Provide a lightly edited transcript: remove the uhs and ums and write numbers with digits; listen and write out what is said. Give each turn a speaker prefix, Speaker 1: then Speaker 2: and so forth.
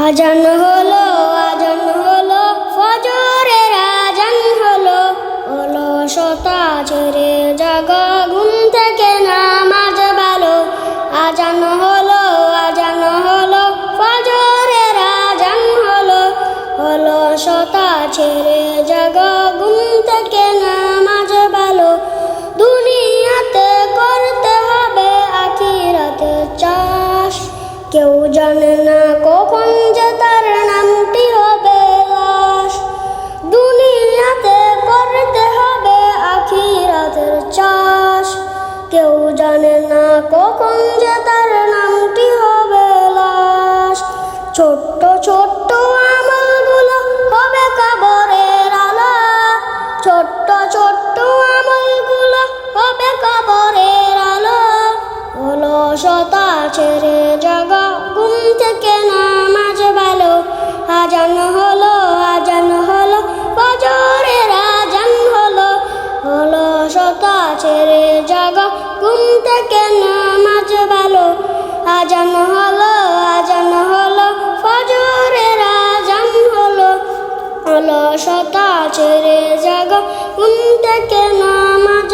Speaker 1: আজান হলো, আজান হলো, ফজরের আজান হলো, অলসতা ছেড়ে জাগা, ঘুম থেকে নামাজ ভালো। আজান হলো, আজান হলো, ফজরের আজান হলো, অলসতা ছেড়ে জাগা, ঘুম থেকে নামাজ ভালো। দুনিয়াতে করতে হবে আখিরাতের চাষ, কেউ জানে না কখন যে তার নামটি হবে লাশ। দুনিয়াতে করতে হবে আখিরাতের চাষ, কেউ জানে না কখন যে তার নামটি হবে লাশ। ছোট্ট ছোট্ট আমলগুলো হবে কবরের আলা, ছোট্ট ছোট্ট আমলগুলো হবে কবরের আলো। অলসতা ছেড়ে জাগা, ঘুম থেকে নামাজ ভালো। আজান হলো, আজান হলো, ফজরের আজান হলো, অলসতা ছেড়ে জাগা, ঘুম থেকে নামাজ ভালো। আজান হলো, আজান হলো, ফজরের আজান হলো, অলসতা ছেড়ে জাগা, ঘুম থেকে নামাজ